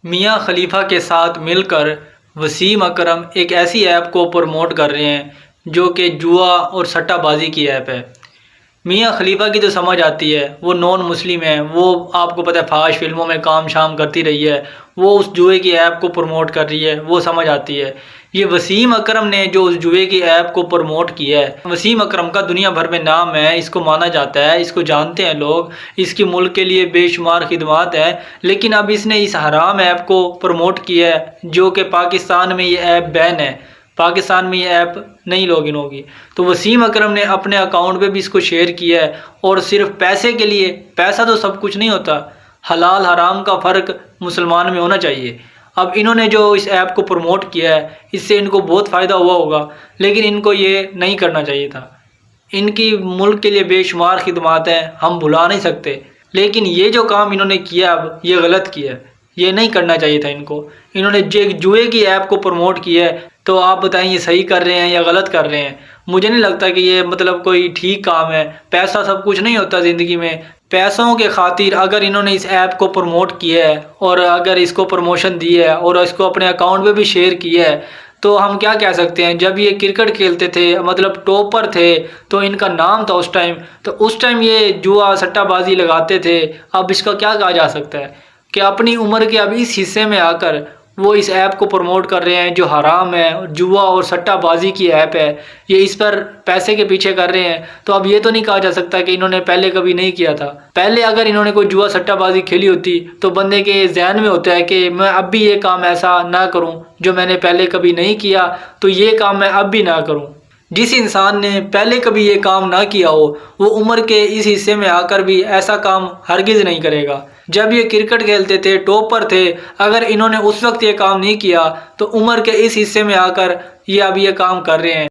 میاں خلیفہ کے ساتھ مل کر وسیم اکرم ایک ایسی ایپ کو پروموٹ کر رہے ہیں جو کہ جوا اور سٹہ بازی کی ایپ ہے۔ میاں خلیفہ کی تو سمجھ آتی ہے، وہ نان مسلم ہے، وہ آپ کو پتہ ہے فحش فلموں میں کام شام کرتی رہی ہے، وہ اس جوئے کی ایپ کو پروموٹ کر رہی ہے، وہ سمجھ آتی ہے۔ یہ وسیم اکرم نے جو اس جوئے کی ایپ کو پروموٹ کیا ہے، وسیم اکرم کا دنیا بھر میں نام ہے، اس کو مانا جاتا ہے، اس کو جانتے ہیں لوگ، اس کی ملک کے لیے بے شمار خدمات ہیں، لیکن اب اس نے اس حرام ایپ کو پروموٹ کیا ہے جو کہ پاکستان میں یہ ایپ بین ہے، پاکستان میں یہ ایپ نہیں لاگ ان ہوگی۔ تو وسیم اکرم نے اپنے اکاؤنٹ پہ بھی اس کو شیئر کیا ہے، اور صرف پیسے کے لیے، پیسہ تو سب کچھ نہیں ہوتا، حلال حرام کا فرق مسلمان میں ہونا چاہیے۔ اب انہوں نے جو اس ایپ کو پروموٹ کیا ہے، اس سے ان کو بہت فائدہ ہوا ہوگا، لیکن ان کو یہ نہیں کرنا چاہیے تھا۔ ان کی ملک کے لیے بے شمار خدمات ہیں، ہم بھلا نہیں سکتے، لیکن یہ جو کام انہوں نے کیا اب یہ غلط کیا ہے، یہ نہیں کرنا چاہیے تھا ان کو۔ انہوں نے جوئے کی ایپ کو پروموٹ کیا ہے، تو آپ بتائیں یہ صحیح کر رہے ہیں یا غلط کر رہے ہیں؟ مجھے نہیں لگتا کہ یہ کوئی ٹھیک کام ہے۔ پیسہ سب کچھ نہیں ہوتا زندگی میں، پیسوں کے خاطر اگر انہوں نے اس ایپ کو پروموٹ کیا ہے اور اگر اس کو پروموشن دی ہے اور اس کو اپنے اکاؤنٹ پہ بھی شیئر کیا ہے، تو ہم کیا کہہ سکتے ہیں؟ جب یہ کرکٹ کھیلتے تھے، ٹاپ پر تھے، تو ان کا نام تھا اس ٹائم یہ جوا سٹہ بازی لگاتے تھے۔ اب اس کا کیا کہا جا سکتا ہے کہ اپنی عمر کے اب اس حصے میں آ کر وہ اس ایپ کو پروموٹ کر رہے ہیں جو حرام ہے، جوا اور سٹہ بازی کی ایپ ہے، یہ اس پر پیسے کے پیچھے کر رہے ہیں۔ تو اب یہ تو نہیں کہا جا سکتا کہ انہوں نے پہلے کبھی نہیں کیا تھا۔ پہلے اگر انہوں نے کوئی جوا سٹہ بازی کھیلی ہوتی تو بندے کے ذہن میں ہوتا ہے کہ میں اب بھی یہ کام ایسا نہ کروں جو میں نے پہلے کبھی نہیں کیا، تو یہ کام میں اب بھی نہ کروں۔ جس انسان نے پہلے کبھی یہ کام نہ کیا ہو، وہ عمر کے اس حصے میں آ کر بھی ایسا کام ہرگز نہیں کرے گا۔ جب یہ کرکٹ کھیلتے تھے، ٹاپ پر تھے، اگر انہوں نے اس وقت یہ کام نہیں کیا تو عمر کے اس حصے میں آ کر یہ اب یہ کام کر رہے ہیں۔